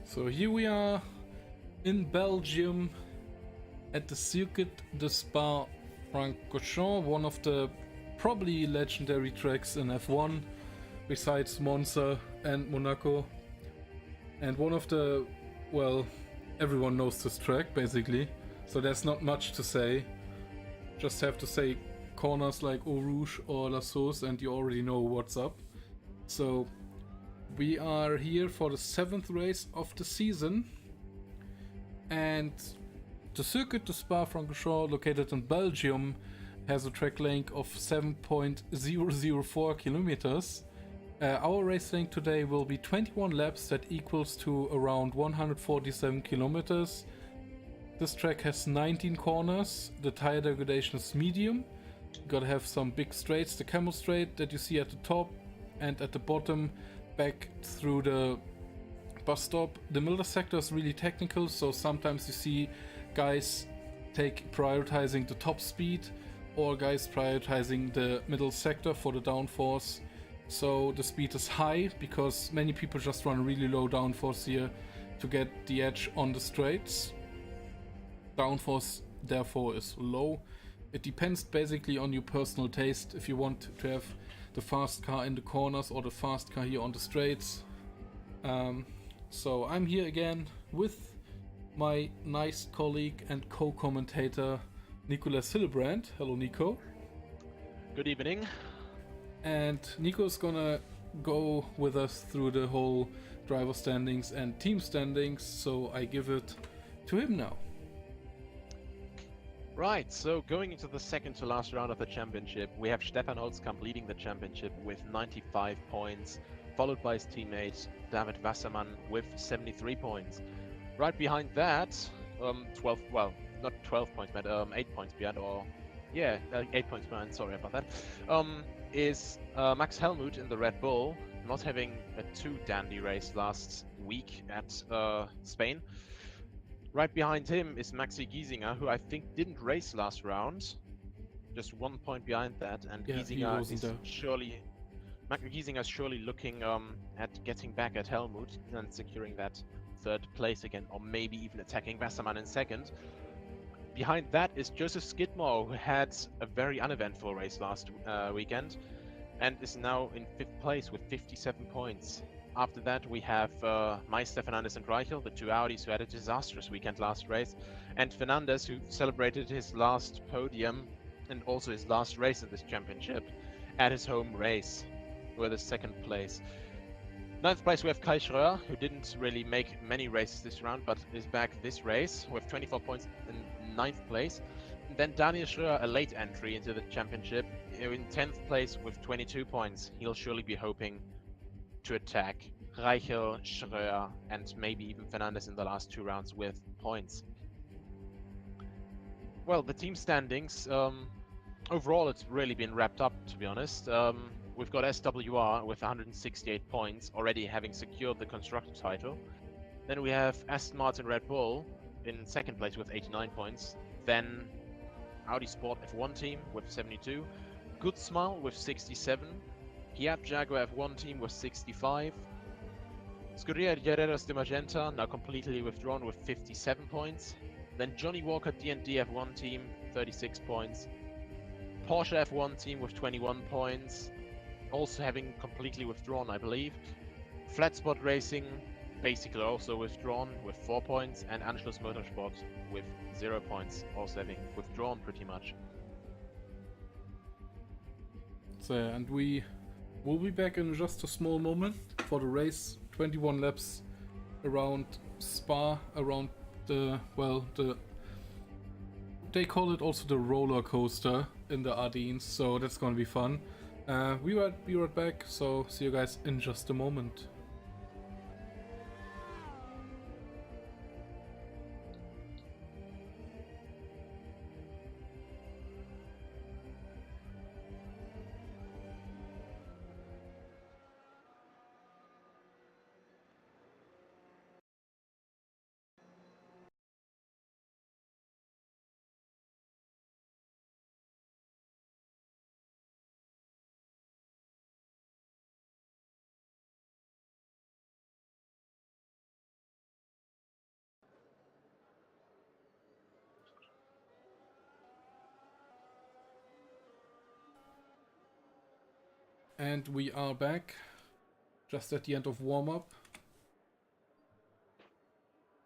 So here we are in Belgium at the Circuit de Spa-Francorchamps, one of the probably legendary tracks in F1, besides Monza and Monaco. And one of the, well, everyone knows this track basically, so there's not much to say. Just have to say corners like Eau Rouge or La Sauce and you already know what's up. So we are here for the 7th race of the season, and the Circuit de Spa-Francorchamps, located in Belgium, has a track length of 7.004 kilometers. Our race length today will be 21 laps, that equals to around 147 kilometers. This track has 19 corners, the tire degradation is medium. You gotta have some big straights, the camel straight that you see at the top and at the bottom back through the bus stop. The middle sector is really technical, so sometimes you see guys prioritizing the top speed or guys prioritizing the middle sector for the downforce. So the speed is high because many people just run really low downforce here to get the edge on the straights. Downforce therefore is low. It depends basically on your personal taste if you want to have the fast car in the corners or the fast car here on the straights. So I'm here again with my nice colleague and co-commentator Nicolas Hillebrand. Hello Nico. Good evening. And Nico's gonna go with us through the whole driver standings and team standings, so I give it to him now. Right, so going into the second to last round of the championship, we have Stefan Holzkamp leading the championship with 95 points, followed by his teammate David Wassermann with 73 points. Right behind that, 8 points behind, 8 points behind, sorry about that, is Max Helmut in the Red Bull, not having a too dandy race last week at Spain. Right behind him is Maxi Giesinger, who I think didn't race last round. Just 1 point behind that, and Yeah, Giesinger is surely looking at getting back at Helmut and securing that 3rd place again, or maybe even attacking Wassermann in 2nd. Behind that is Joseph Skidmore, who had a very uneventful race last weekend and is now in 5th place with 57 points. After that, we have Meister, Fernandez and Reichel, the two Audis who had a disastrous weekend last race, and Fernandez, who celebrated his last podium and also his last race in this championship at his home race with a 2nd place. 9th place, we have Kai Schröer, who didn't really make many races this round, but is back this race with 24 points in 9th place. And then Daniel Schröer, a late entry into the championship, in 10th place with 22 points. He'll surely be hoping to attack Reichel, Schröer, and maybe even Fernandez in the last 2 rounds with points. Well, the team standings, overall it's really been wrapped up, to be honest. We've got SWR with 168 points, already having secured the constructor title. Then we have Aston Martin Red Bull in 2nd place with 89 points. Then Audi Sport F1 team with 72. Goodsmile with 67. Piat Jaguar F1 team with 65. Scuderia Guerreros de Magenta, now completely withdrawn, with 57 points. Then Johnny Walker D&D F1 team, 36 points. Porsche F1 team with 21 points, also having completely withdrawn, I believe. Flatspot Racing, basically also withdrawn with 4 points. And Anschluss Motorsport with 0 points, also having withdrawn pretty much. So, and we will be back in just a small moment for the race. 21 laps around Spa, around they call it also the roller coaster in the Ardennes, so that's gonna be fun. We will be right back, so see you guys in just a moment. And we are back. Just at the end of warm-up.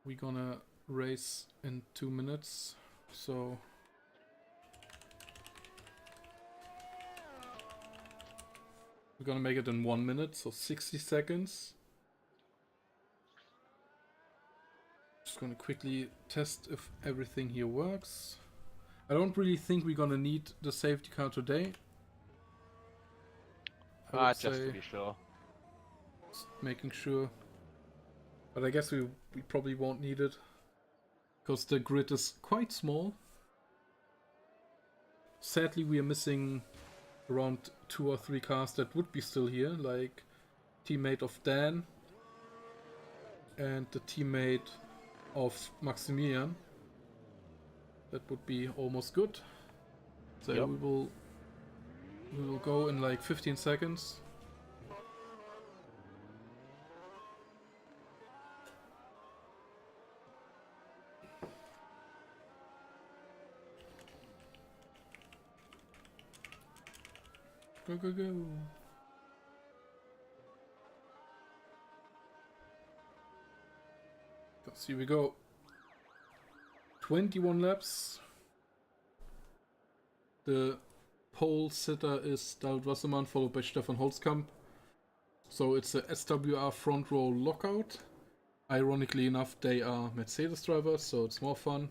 We're gonna race in 2 minutes. So... we're gonna make it in 1 minute, so 60 seconds. Just gonna quickly test if everything here works. I don't really think we're gonna need the safety car today. Just to be sure. Just making sure. But I guess we probably won't need it. Because the grid is quite small. Sadly, we are missing around 2 or 3 cars that would be still here. Like teammate of Dan. And the teammate of Maximilian. That would be almost good. So yep. we will go in like 15 seconds. Go, go, go. So here we go. 21 laps. The pole sitter is David Wassermann, followed by Stefan Holzkamp. So it's a SWR front row lockout. Ironically enough, they are Mercedes drivers, so it's more fun.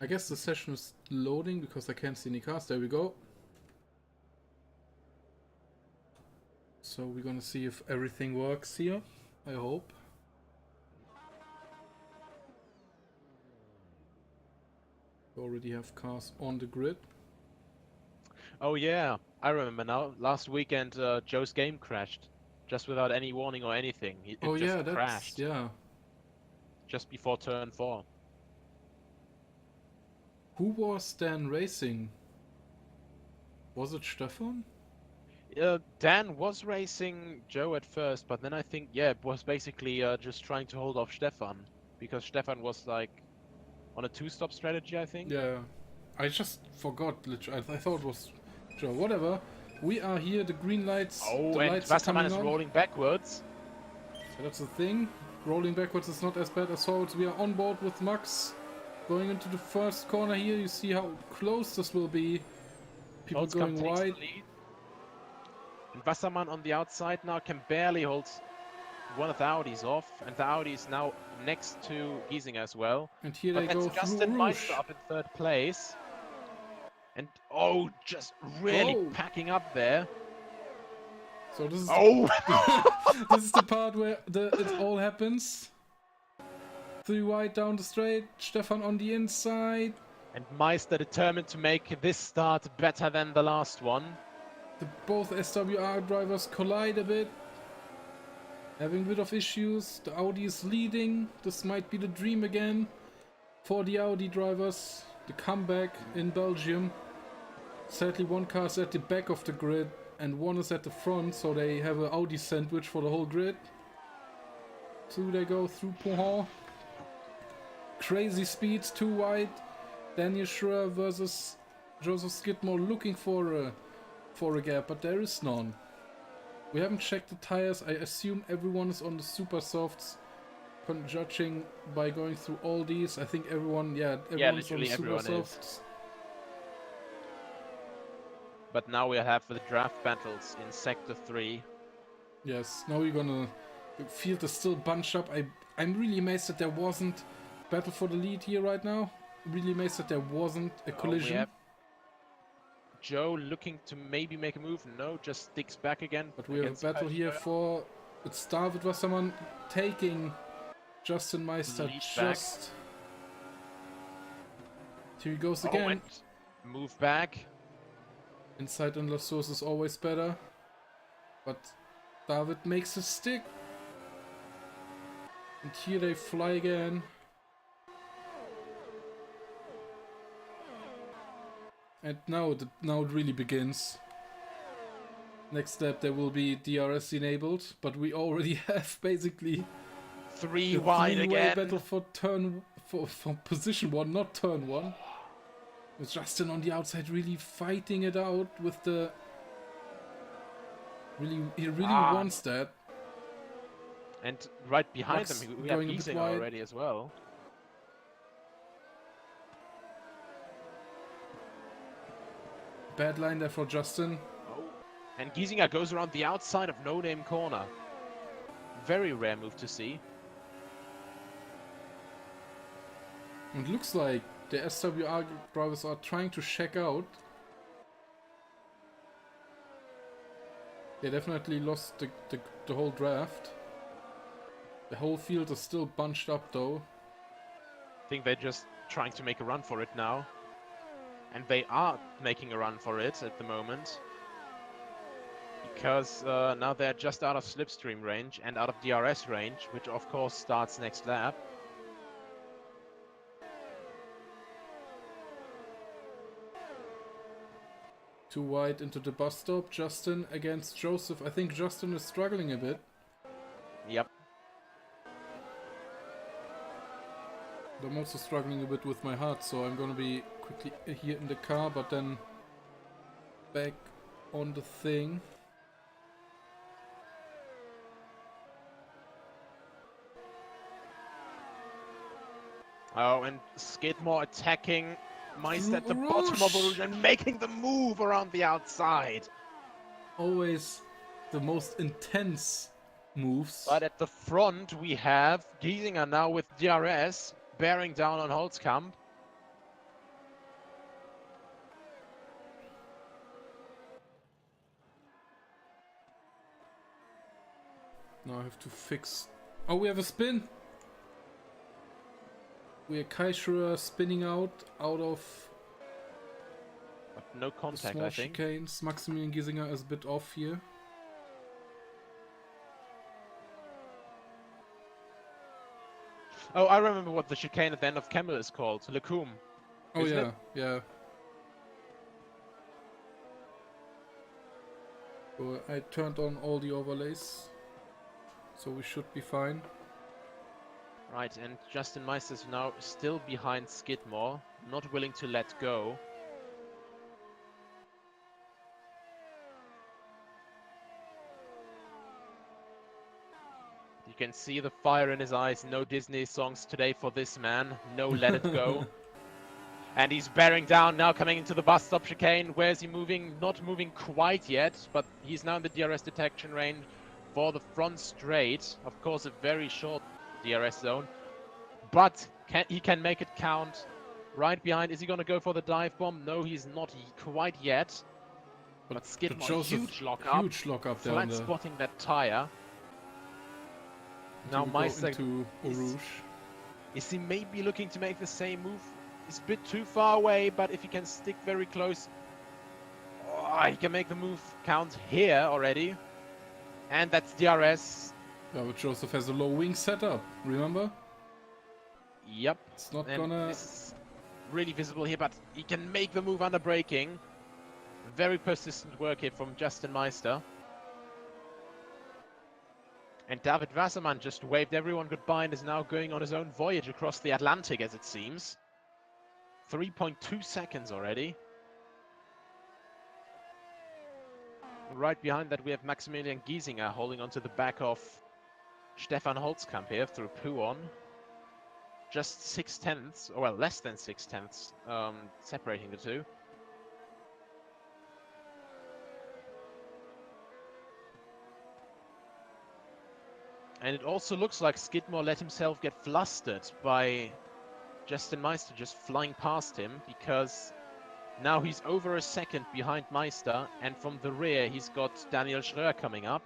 I guess the session is loading because I can't see any cars. There we go. So we're gonna see if everything works here. I hope. We already have cars on the grid. Oh yeah, I remember now. Last weekend, Joe's game crashed, just without any warning or anything. It just crashed. Yeah. Just before turn 4. Who was Dan racing? Was it Stefan? Dan was racing Joe at first, but then I think, yeah, it was basically just trying to hold off Stefan. Because Stefan was like on a 2-stop strategy, I think. Yeah. I just forgot, literally. I thought it was Joe. Whatever. We are here, the green lights. Oh, the and lights Wassermann is on. rolling backwards. So that's the thing. Rolling backwards is not as bad as forwards. We are on board with Max. Going into the first corner here, you see how close this will be. People going wide. And Wassermann on the outside now can barely hold one of the Audis off, and the Audi is now next to Giesinger as well. And here they go Justin through Meister up in 3rd place. And just really packing up there. So this is this is the part where it all happens. 3 wide down the straight, Stefan on the inside. And Meister determined to make this start better than the last one. Both SWR drivers collide a bit. Having a bit of issues. The Audi is leading. This might be the dream again for the Audi drivers. The comeback in Belgium. Sadly, one car is at the back of the grid and one is at the front, so they have an Audi sandwich for the whole grid. Through they go, through Pohon. Crazy speeds, 2 wide. Daniel Schroer versus Joseph Skidmore looking for a gap, but there is none. We haven't checked the tires. I assume everyone is on the super softs. Judging by going through all these, I think everyone is on the super softs. But now we have the draft battles in Sector 3. Yes, now we're gonna... The field is still bunched up. I'm really amazed that there wasn't battle for the lead here right now. Really amazed that there wasn't a collision. We have Joe looking to maybe make a move. No, just sticks back again. But we have a battle here for... It's David Wassermann taking Justin Meister just... Here he goes again. Move back. Inside on La Source is always better. But David makes a stick. And here they fly again. And now it really begins. Next step, there will be DRS enabled, but we already have basically 3 wide again. Battle for for position 1, not turn 1. With Justin on the outside really fighting it out with the He really wants that. And right behind Max them, we have going a bit Giesinger wide. already as well. Bad line there for Justin. Oh. And Giesinger goes around the outside of No Name Corner. Very rare move to see. And looks like the SWR drivers are trying to check out. They definitely lost the whole draft. The whole field is still bunched up though. I think they're just trying to make a run for it now. And they are making a run for it at the moment. Because now they're just out of slipstream range and out of DRS range, which of course starts next lap. Too wide into the bus stop. Justin against Joseph. I think Justin is struggling a bit. Yep. I'm also struggling a bit with my heart, so I'm gonna be quickly here in the car, but then back on the thing. Oh, and Skidmore attacking Meister at the bottom of the rouge and making the move around the outside. Always the most intense moves. But at the front we have Giesinger now with DRS bearing down on Holzkamp. Now I have to fix... Oh, we have a spin! We are Kaishura spinning out of But no contact, small I think. chicanes. Maximilian Giesinger is a bit off here. Oh, I remember what the chicane at the end of Kemmel is called. Lecum. Oh yeah, yeah. So I turned on all the overlays, so we should be fine. Right, and Justin Meister's now still behind Skidmore, not willing to let go. You can see the fire in his eyes. No Disney songs today for this man. No Let It Go. And he's bearing down now, coming into the bus stop chicane. Where is he moving? Not moving quite yet, but he's now in the DRS detection range for the front straight. Of course, a very short DRS zone, but he can make it count. Right behind, is he going to go for the dive bomb? No, he's not quite yet. But Skidmore, huge lock up down flat there. spotting that tire. Now Meister into Rouge. Is he maybe looking to make the same move? He's a bit too far away, but if he can stick very close, he can make the move count here already. And that's DRS. Yeah, but Joseph has a low wing setup, remember? Yep. It's not and gonna... This is really visible here, but he can make the move under braking. Very persistent work here from Justin Meister. And David Wasserman just waved everyone goodbye and is now going on his own voyage across the Atlantic, as it seems. 3.2 seconds already. Right behind that we have Maximilian Giesinger holding onto the back of Stefan Holzkamp here through Puon. Just 0.6, or well, less than 0.6, separating the two. And it also looks like Skidmore let himself get flustered by Justin Meister just flying past him, because now he's over a second behind Meister, and from the rear he's got Daniel Schröer coming up.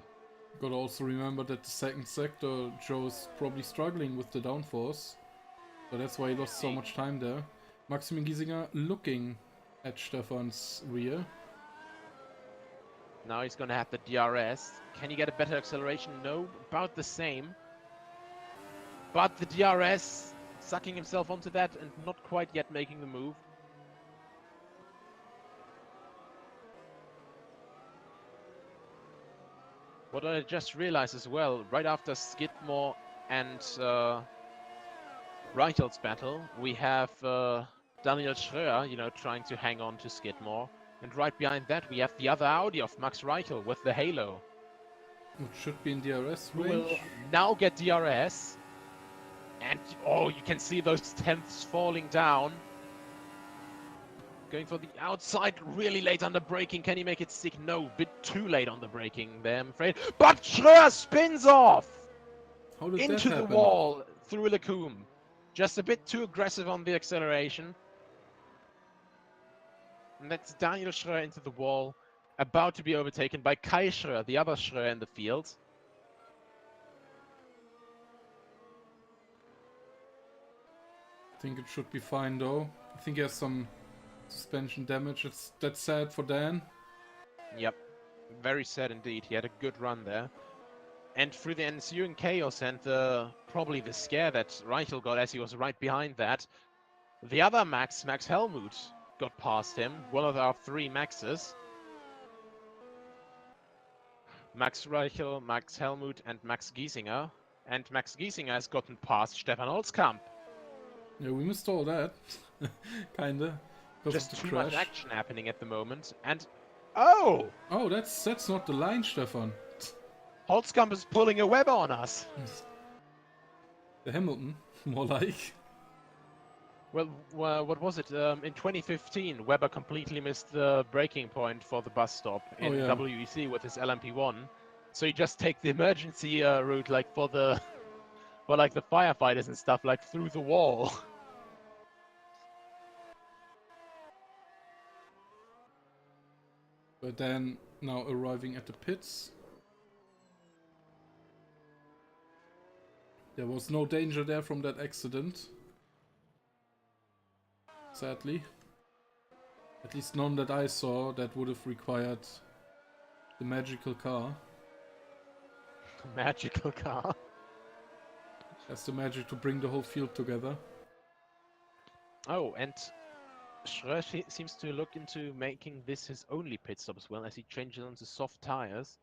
Gotta also remember that the second sector, Joe's probably struggling with the downforce. So that's why he lost so much time there. Maximilian Giesinger looking at Stefan's rear. Now he's going to have the DRS. Can he get a better acceleration? No, about the same. But the DRS sucking himself onto that and not quite yet making the move. What I just realized as well, right after Skidmore and Reichel's battle, we have Daniel Schröer, you know, trying to hang on to Skidmore. And right behind that, we have the other Audi of Max Reichel with the halo. It should be in DRS Who range. will now get DRS. And, oh, you can see those tenths falling down. Going for the outside, really late on the braking. Can he make it stick? No, bit too late on the braking there, I'm afraid. But Schröer spins off How did that into the happen? wall through Lecombe. Just a bit too aggressive on the acceleration. And that's Daniel Schröer into the wall, about to be overtaken by Kai Schröer, the other Schröer in the field. I think it should be fine though. I think he has some suspension damage. That's sad for Dan. Yep, very sad indeed. He had a good run there. And through the ensuing chaos and probably the scare that Reichel got as he was right behind that, the other Max Helmut, got past him. One of our 3 Maxes. Max Reichel, Max Helmut, and Max Giesinger. And Max Giesinger has gotten past Stefan Holzkamp. Yeah, we missed all that. Kinda. Just too crash. much action happening at the moment. And oh! Oh, that's not the line, Stefan. Holzkamp is pulling a Weber on us. The Hamilton, more like. Well, what was it? In 2015, Weber completely missed the braking point for the bus stop in WEC with his LMP1. So you just take the emergency route, like for the firefighters and stuff, like through the wall. But then now arriving at the pits. There was no danger there from that accident. Sadly. At least none that I saw that would have required the magical car. Magical car. Has the magic to bring the whole field together. Oh, and Schröer seems to look into making this his only pit stop as well, as he changes onto soft tires.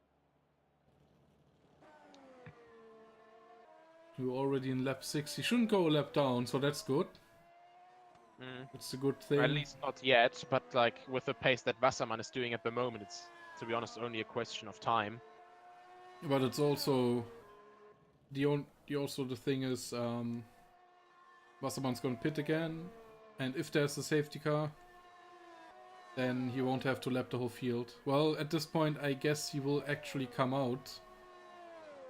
We're already in lap 6. He shouldn't go a lap down, so that's good. It's a good thing. At least not yet, but like with the pace that Wasserman is doing at the moment, it's, to be honest, only a question of time. But it's also the thing is Wasserman's gonna pit again, and if there's a safety car, then he won't have to lap the whole field. Well, at this point, I guess he will actually come out.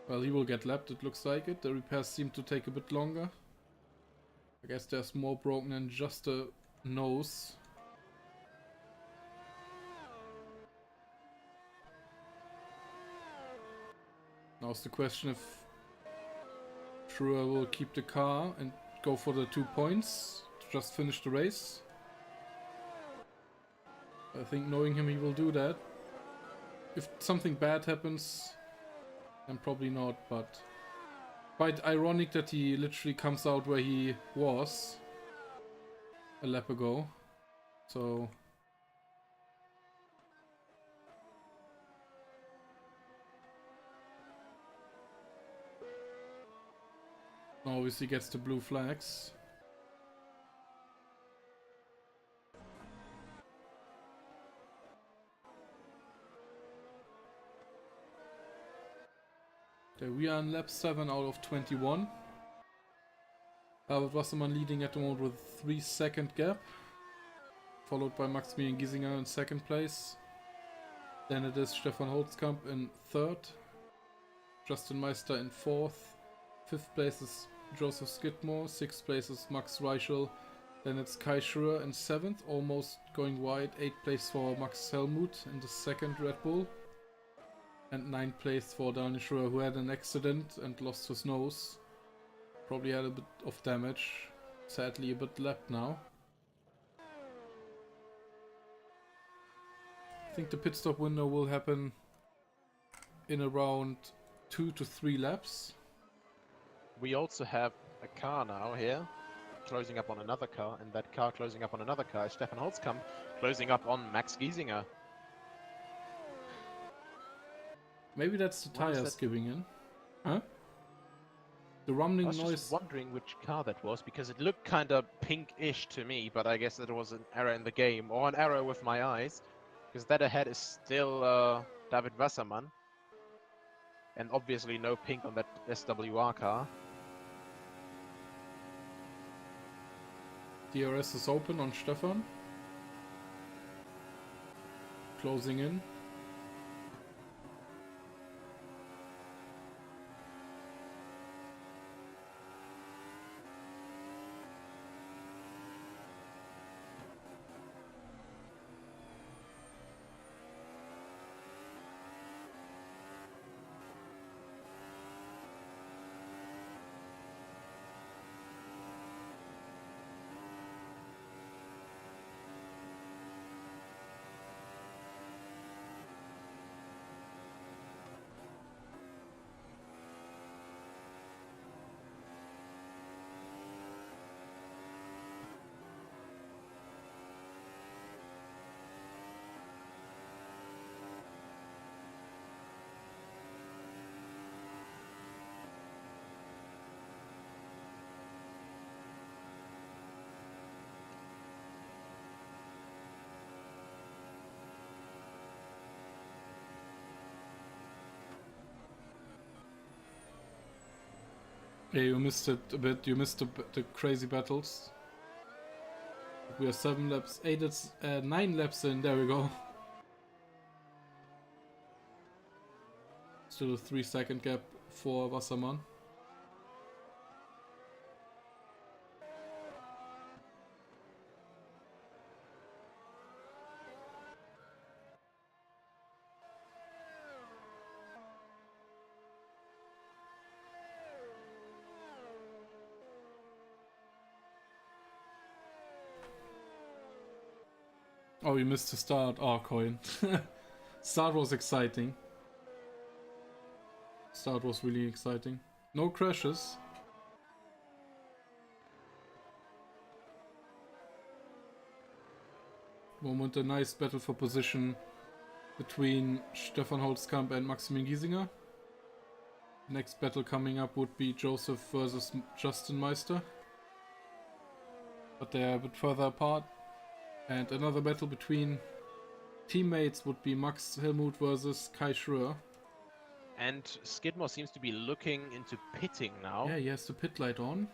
Well, he will get lapped, it looks like it. The repairs seem to take a bit longer. I guess there's more broken than just a nose. Now it's the question if Schröer will keep the car and go for the 2 points to just finish the race. I think knowing him, he will do that. If something bad happens, then probably not, but quite ironic that he literally comes out where he was a lap ago. So now obviously gets the blue flags. Okay, we are on lap 7 out of 21. David Wasserman leading at the moment with 3-second gap. Followed by Maximilian Giesinger in 2nd place. Then it is Stefan Holzkamp in 3rd. Justin Meister in 4th. 5th place is Joseph Skidmore. 6th place is Max Reichel. Then it's Kai Schröer in 7th, almost going wide. 8th place for Max Helmut in the 2nd Red Bull. And 9th place for Daniel Schröer, who had an accident and lost his nose. Probably had a bit of damage. Sadly a bit lapped now. I think the pit stop window will happen in around 2 to 3 laps. We also have a car now here, closing up on another car, and that car closing up on another car is Stefan Holzkamp, closing up on Max Giesinger. Maybe that's the tires giving in. Huh? The rumbling noise. I was just wondering which car that was, because it looked kind of pink-ish to me, but I guess that was an error in the game, or an error with my eyes, because that ahead is still David Wasserman. And obviously no pink on that SWR car. DRS is open on Stefan. Closing in. Yeah, you missed it a bit. You missed the crazy battles. We are 7 laps, 9 laps in. There we go. Still a 3-second gap for Wassermann. Oh, you missed the start. Oh, coin. Start was exciting. Start was really exciting. No crashes. Moment, a nice battle for position between Stefan Holzkamp and Maximilian Giesinger. Next battle coming up would be Joseph versus Justin Meister. But they are a bit further apart. And another battle between teammates would be Max Helmut versus Kai Schröer. And Skidmore seems to be looking into pitting now. Yeah, he has the pit light on.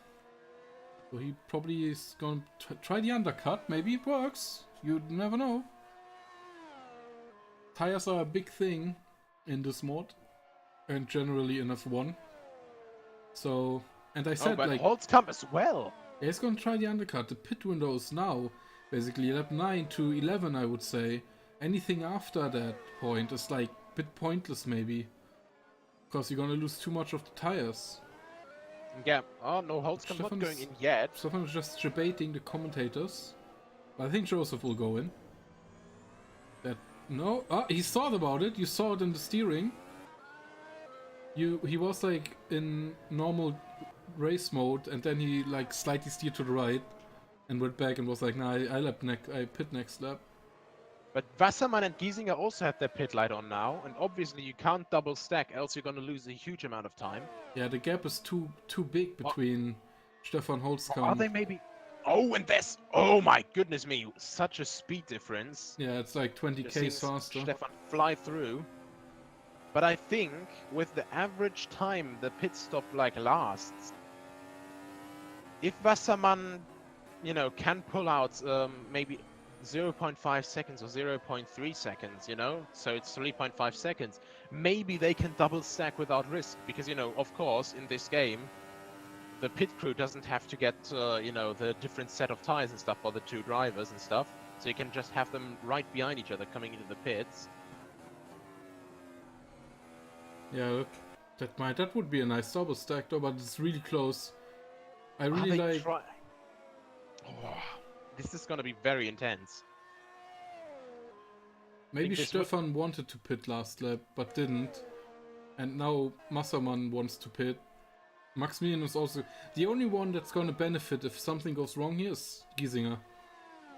So he probably is going to try the undercut. Maybe it works. You never know. Tires are a big thing in this mod. And generally in F1. So, and I said but like... Holzkamp as well. Yeah, he's going to try the undercut. The pit window is now basically lap 9 to 11, I would say. Anything after that point is like a bit pointless maybe. Because you're going to lose too much of the tires. Yeah. Oh no, Holzkamp not going in yet. Stefan is just debating the commentators. But I think Joseph will go in. That no, he thought about it. You saw it in the steering. He was like in normal race mode, and then he like slightly steered to the right, and went back and was like, "Nah, I pit next lap." But Wassermann and Giesinger also have their pit light on now, and obviously you can't double stack, else you're gonna lose a huge amount of time. Yeah, the gap is too big between Stefan Holzkamp. Are they maybe? Oh, and there's, oh my goodness me, such a speed difference. Yeah, it's like 20k faster. Stefan fly through. But I think with the average time the pit stop like lasts, if Wassermann, you know, can pull out maybe 0.5 seconds or 0.3 seconds, you know, so it's 3.5 seconds, maybe they can double stack without risk, because, you know, of course, in this game, the pit crew doesn't have to get, you know, the different set of tires and stuff for the two drivers and stuff, so you can just have them right behind each other coming into the pits. Yeah, look, that would be a nice double stack though, but it's really close. I really like... Oh, this is gonna be very intense. Maybe Stefan wanted to pit last lap, but didn't. And now Wassermann wants to pit. Maximilian is also... The only one that's gonna benefit if something goes wrong here is Giesinger.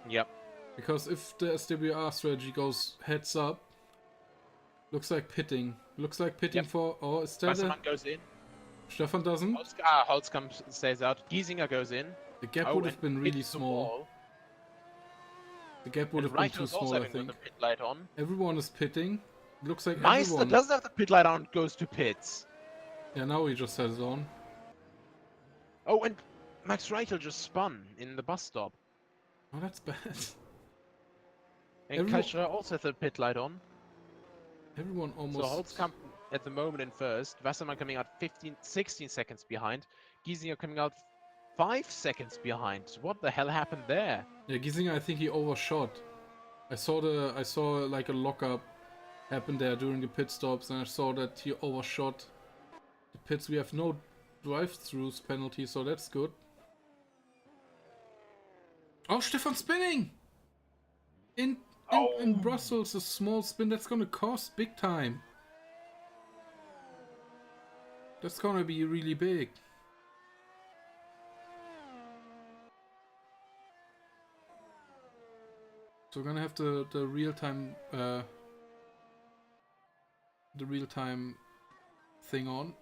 Yep. Because if the SWR strategy goes heads up, looks like pitting. Looks like pitting for... Oh, is that Wassermann goes in. Stefan doesn't? Holzkamp stays out. Giesinger goes in. The gap would have been really small. The gap would have been too small, I think. The pit light on. Everyone is pitting. Looks like Meister everyone... doesn't have the pit light on, goes to pits. Yeah, now he just has it on. Oh, and Max Reichel just spun in the bus stop. Oh, that's bad. And Kaishra also has the pit light on. Everyone So almost... Holtzkamp at the moment in first. Wasserman coming out 16 seconds behind. Giesinger coming out 5 seconds behind. What the hell happened there? Yeah, Giesinger, I think he overshot. I saw like a lockup happen there during the pit stops, and I saw that he overshot the pits. We have no drive-throughs penalty, so that's good. Oh, Stefan spinning! In Brussels, a small spin that's gonna cost big time. That's gonna be really big. So we're gonna have the real-time thing on.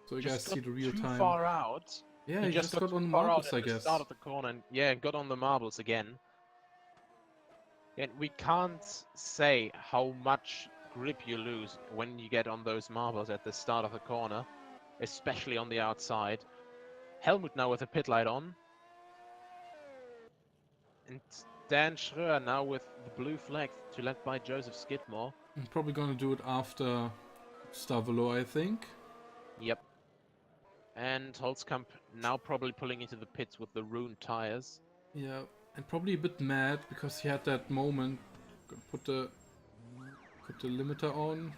So you guys see the real time. Too far out. Yeah, he he just got on the far marbles, out I at the guess. start of the corner, and yeah, got on the marbles again. And we can't say how much grip you lose when you get on those marbles at the start of the corner, especially on the outside. Helmut now with a pit light on. And Dan Schröer now with the blue flag to led by Joseph Skidmore. I'm probably gonna do it after Stavolo, I think. Yep. And Holzkamp now probably pulling into the pits with the ruined tires. Yeah, and probably a bit mad because he had that moment. Gonna put the limiter on.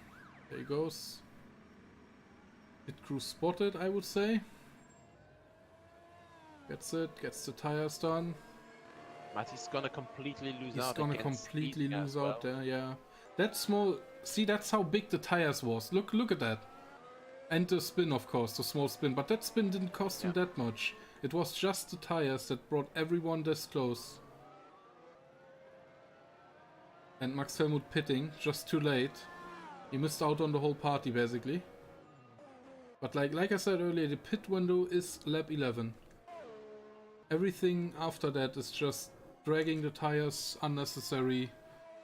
There he goes. Pit crew spotted, I would say. Gets it, gets the tires done. But he's gonna completely lose out. He's gonna completely lose out there, yeah. That small... See, that's how big the tires was. Look at that. And the spin, of course, the small spin. But that spin didn't cost him that much. It was just the tires that brought everyone this close. And Max Helmut pitting, just too late. He missed out on the whole party, basically. But like I said earlier, the pit window is lap 11. Everything after that is just dragging the tires unnecessary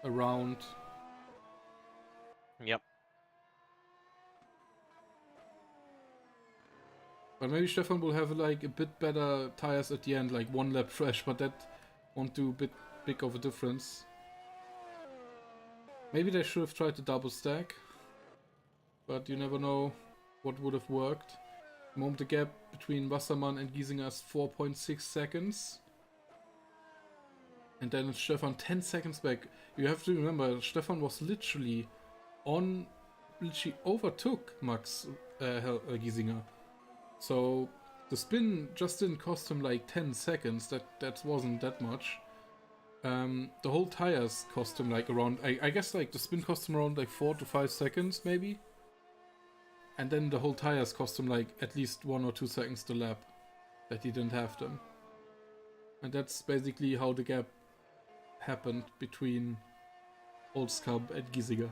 around. Yep. But maybe Stefan will have like a bit better tires at the end, like one lap fresh, but that won't do a bit big of a difference. Maybe they should have tried the double stack, but you never know what would have worked. The moment the gap between Wasserman and Giesinger is 4.6 seconds. And then it's Stefan 10 seconds back. You have to remember, Stefan was literally overtook Max Giesinger. So the spin just didn't cost him like 10 seconds. That wasn't that much. The whole tires cost him like around, I guess like the spin cost him around like 4 to 5 seconds maybe. And then the whole tires cost him like at least 1 or 2 seconds to lap that he didn't have them. And that's basically how the gap happened between Holzkamp and Giesinger.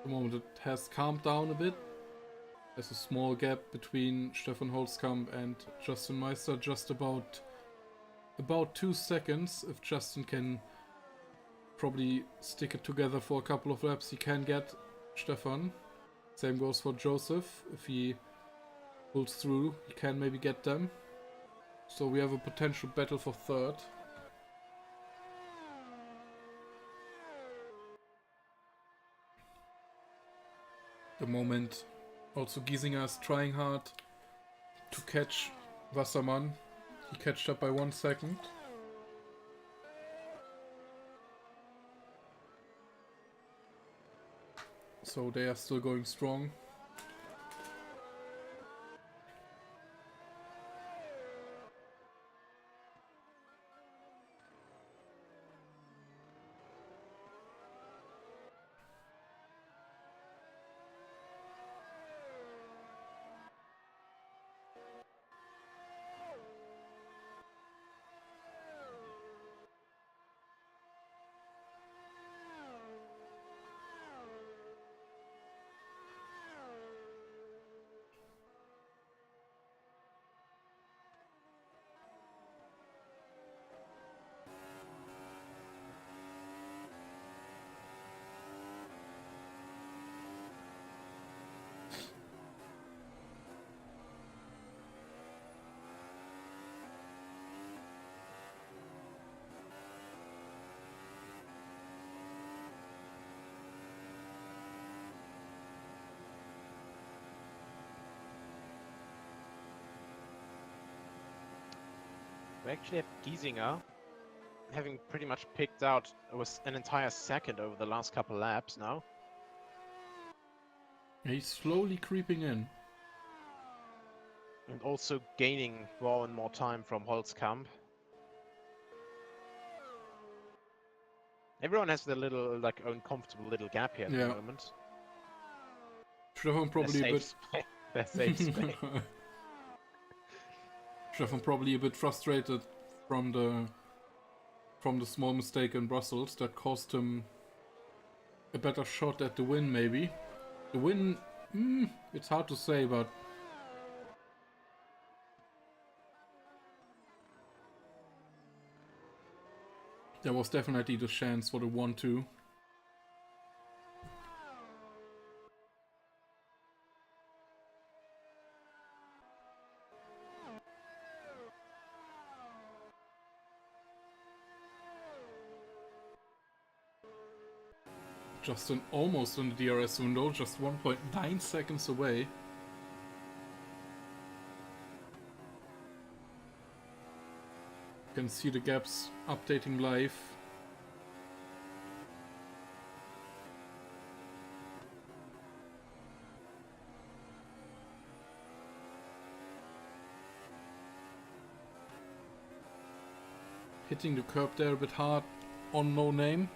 The moment it has calmed down a bit. There's a small gap between Stefan Holzkamp and Justin Meister, just about 2 seconds. If Justin can probably stick it together for a couple of laps, he can get Stefan. Same goes for Joseph. If he pulls through, he can maybe get them. So we have a potential battle for third. The moment also Giesinger is trying hard to catch Wassermann. He catched up by 1 second. So they are still going strong. We actually have Giesinger having pretty much picked out an entire second over the last couple laps now. He's slowly creeping in. And also gaining more and more time from Holzkamp. Everyone has their little, like, own comfortable little gap here at the moment. Stefan probably a bit... Their safe space. Stefan probably a bit frustrated from the small mistake in Brussels that cost him a better shot at the win, maybe. The win, it's hard to say, but there was definitely the chance for the 1-2. Just almost in the DRS window, just 1.9 seconds away. You can see the gaps updating live. Hitting the curb there a bit hard on no name.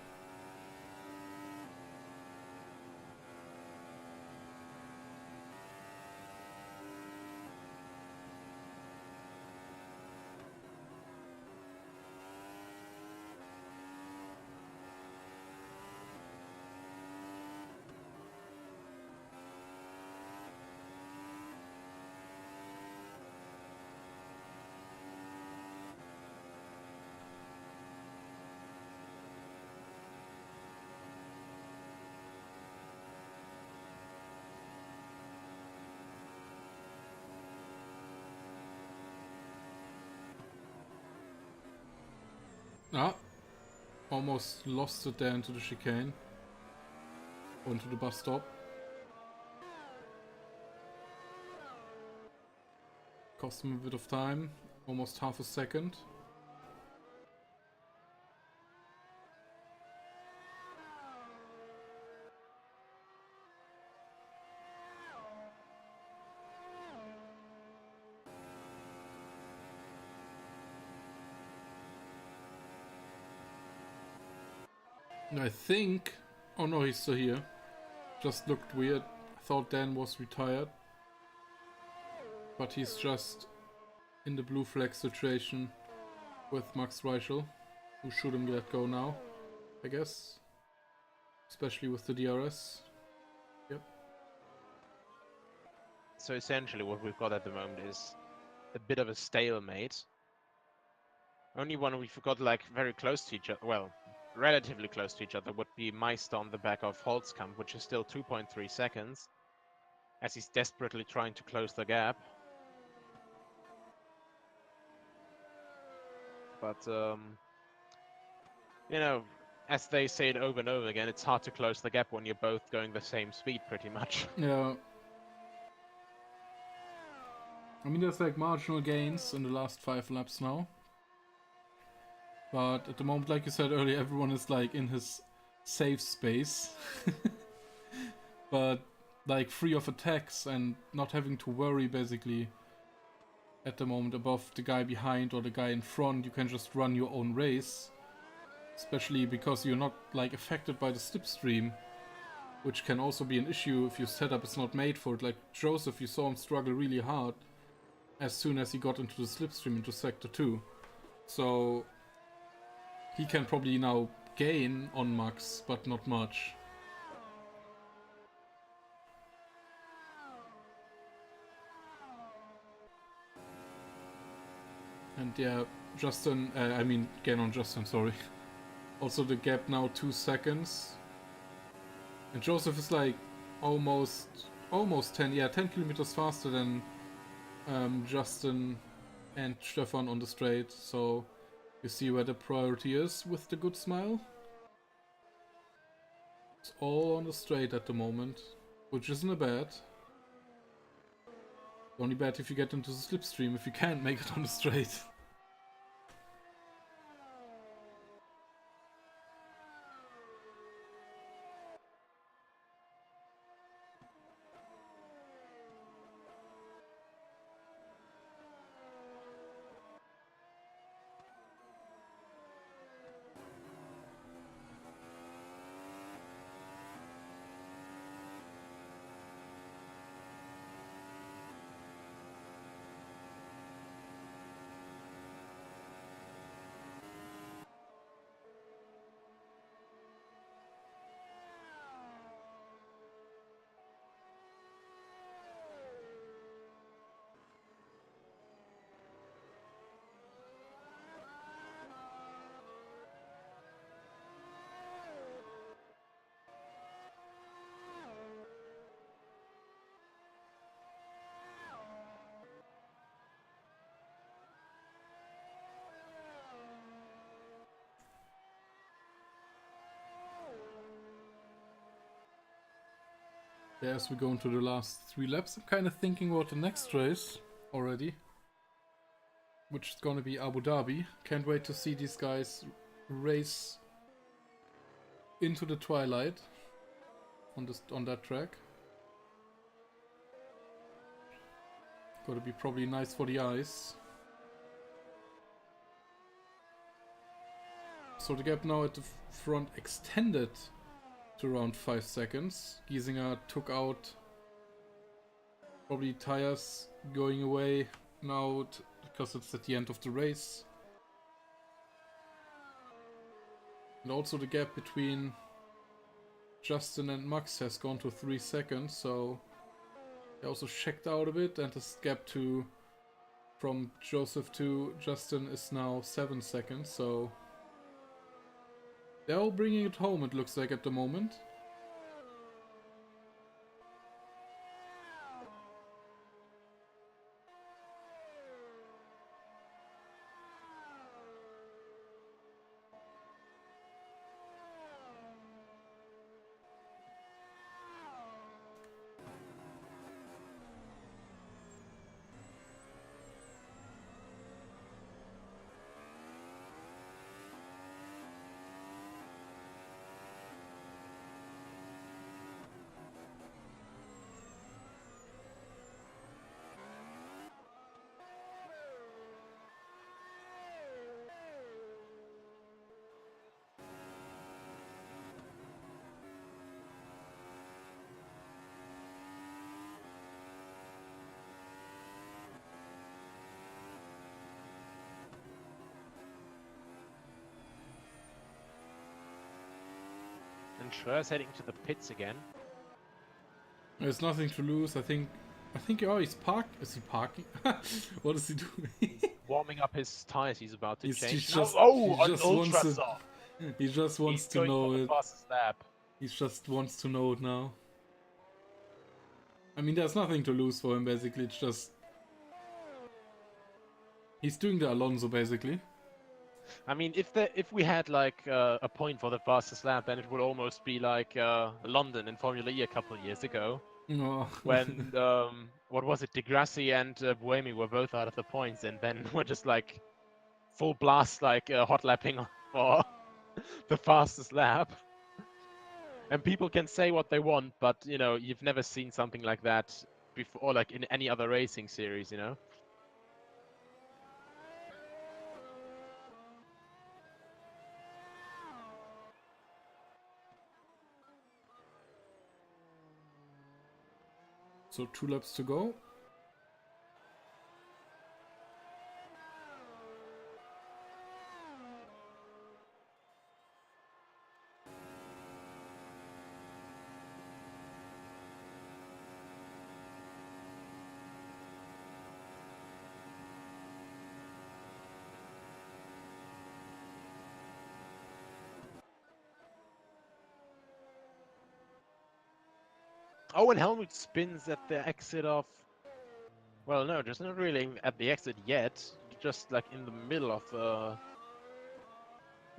Ah, almost lost it there into the chicane. Or into the bus stop. Cost him a bit of time, almost half a second. I think... Oh no, he's still here. Just looked weird. I thought Dan was retired. But he's just in the blue flag situation with Max Reichel, who shouldn't let go now, I guess. Especially with the DRS. Yep. So essentially what we've got at the moment is a bit of a stalemate. Only one we've got, like, very close to each other, well, relatively close to each other, would be Meister on the back of Holzkamp, which is still 2.3 seconds, as he's desperately trying to close the gap. But you know, as they say it over and over again, it's hard to close the gap when you're both going the same speed, pretty much. Yeah. I mean, there's like marginal gains in the last 5 laps now. But at the moment, like you said earlier, everyone is like in his safe space. But like free of attacks and not having to worry basically at the moment above the guy behind or the guy in front. You can just run your own race. Especially because you're not like affected by the slipstream. Which can also be an issue if your setup is not made for it. Like Joseph, you saw him struggle really hard as soon as he got into the slipstream into Sector 2. So he can probably now gain on max, but not much. And yeah, Justin, I mean gain on Justin, sorry. Also the gap now 2 seconds. And Joseph is like almost 10 kilometers faster than Justin and Stefan on the straight. So you see where the priority is with the good smile. It's all on the straight at the moment, which isn't a bad. Only bad if you get into the slipstream, if you can't make it on the straight. Yeah, as we go into the last 3 laps, I'm kind of thinking about the next race already. Which is gonna be Abu Dhabi. Can't wait to see these guys race into the twilight on that track. Gotta be probably nice for the eyes. So the gap now at the front extended to around 5 seconds. Giesinger took out probably tires going away now because it's at the end of the race. And also the gap between Justin and Max has gone to 3 seconds, so they also checked out a bit, and this gap from Joseph to Justin is now 7 seconds, so they're all bringing it home, it looks like, at the moment. And Schröer's heading to the pits again. There's nothing to lose, I think, oh, he's is he parking? What is he doing? Warming up his tires, he's about to change. He just wants to know it. He just wants to know it now. I mean, there's nothing to lose for him, basically. It's just... he's doing the Alonso, basically. I mean, if we had like a point for the fastest lap, then it would almost be like London in Formula E a couple of years ago, No. when what was it, Degrassi and Buemi were both out of the points, and then we're just like full blast, like hot lapping for the fastest lap. And people can say what they want, but you know, you've never seen something like that before, like in any other racing series, you know. So 2 laps to go. Oh, and Helmut spins at the exit of. Well, no, just not really at the exit yet. Just like in the middle of the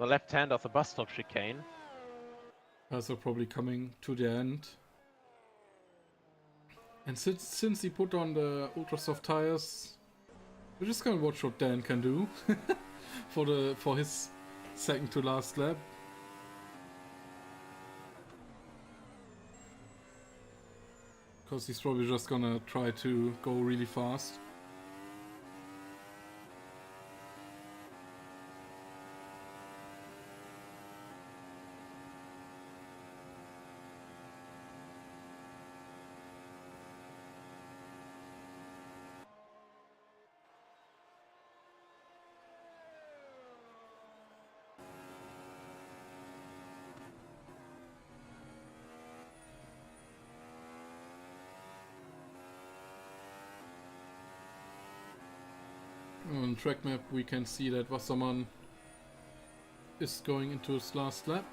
left hand of the bus stop chicane. Also probably coming to the end. And since he put on the ultra soft tires, we're just gonna watch what Dan can do for his second to last lap. Because he's probably just gonna try to go really fast. On track map we can see that Wasserman is going into his last lap.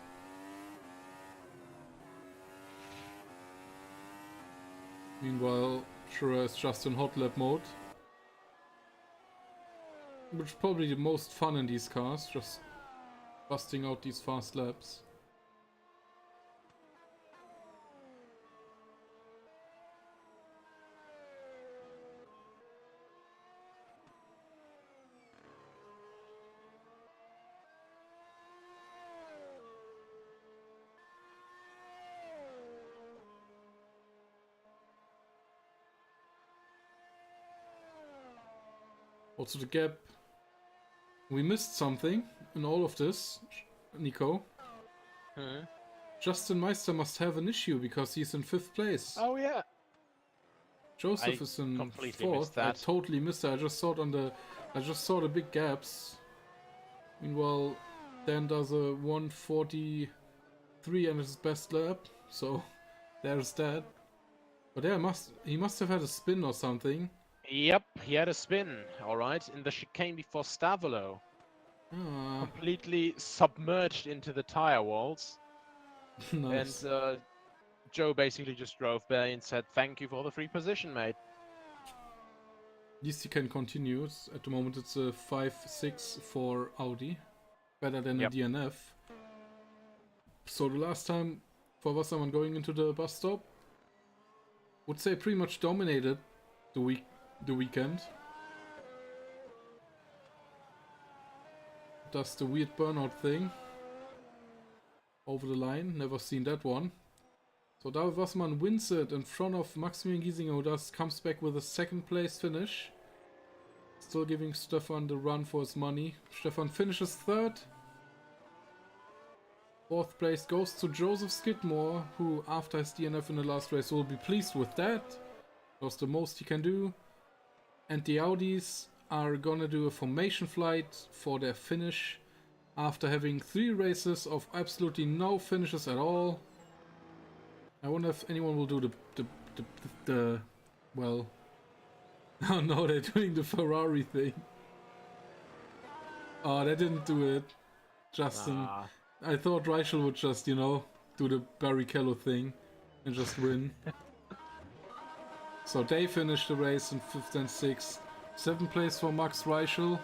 Meanwhile, Schura is just in hot lap mode. Which is probably the most fun in these cars, just busting out these fast laps. Also the gap. We missed something in all of this, Nico. Justin Meister must have an issue because he's in 5th place. Oh yeah. Joseph I is in completely 4th. missed that. I totally missed that. I just saw it on the. I just saw the big gaps. Meanwhile, Dan does a 1:43 and his best lap. So there's that. But yeah, he must have had a spin or something. Yep, he had a spin, alright, in the chicane before Stavolo. Ah, Completely submerged into the tire walls. nice. And Joe basically just drove by and said, "Thank you for the free position, mate." At least he can continue. At the moment it's a 5-6 for Audi. Better than a DNF. So the last time for Wasserman going into the bus stop, would say pretty much dominated the weekend. Does the weird burnout thing. Over the line, never seen that one. So David Wasserman wins it in front of Maximilian Giesinger, who comes back with a 2nd place finish. Still giving Stefan the run for his money. Stefan finishes 3rd. 4th place goes to Joseph Skidmore, who after his DNF in the last race will be pleased with that. That was the most he can do. And the Audis are gonna do a formation flight for their finish after having 3 races of absolutely no finishes at all. I wonder if anyone will do the well. Oh no, they're doing the Ferrari thing. Oh, they didn't do it. Justin. I thought Reichel would just, you know, do the Barrichello thing and just win. So they finished the race in 5th and 6th. 7th place for Max Reichel.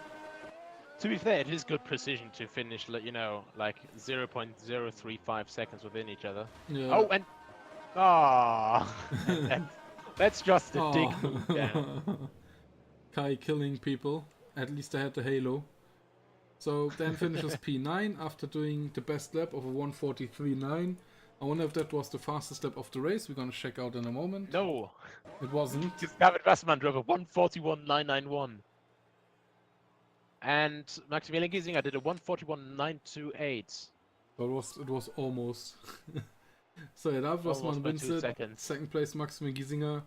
To be fair, it is good precision to finish, like, you know, like 0.035 seconds within each other. Yeah. Oh, and and that's just a dig Oh. move down. Kai killing people. At least I had the halo. So Dan finishes P9 after doing the best lap of a 1:43.9. I wonder if that was the fastest lap of the race. We're gonna check out in a moment. No, It wasn't. because David Wasserman drove a 1:41.991. And Maximilian Giesinger did a 1:41.928. But it was almost. So yeah, David Wasserman Almost by wins 2 it. seconds. Second place Maximilian Giesinger.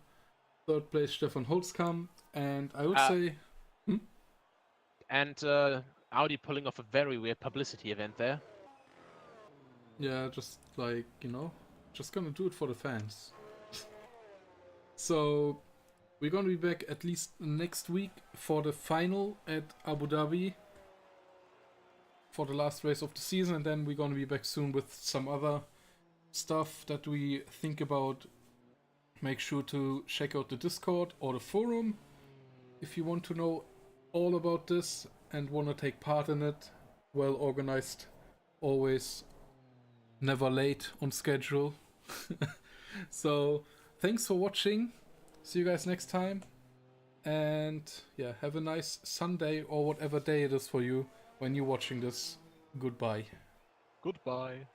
Third place Stefan Holzkamp. And I would say... And Audi pulling off a very weird publicity event there. Yeah, just like, you know, just gonna do it for the fans. So, we're gonna be back at least next week for the final at Abu Dhabi. For the last race of the season, and then we're gonna be back soon with some other stuff that we think about. Make sure to check out the Discord or the forum if you want to know all about this and want to take part in it. Well organized, always, never late, on schedule. So thanks for watching, see you guys next time, and yeah, have a nice Sunday or whatever day it is for you when you're watching this. Goodbye. Goodbye.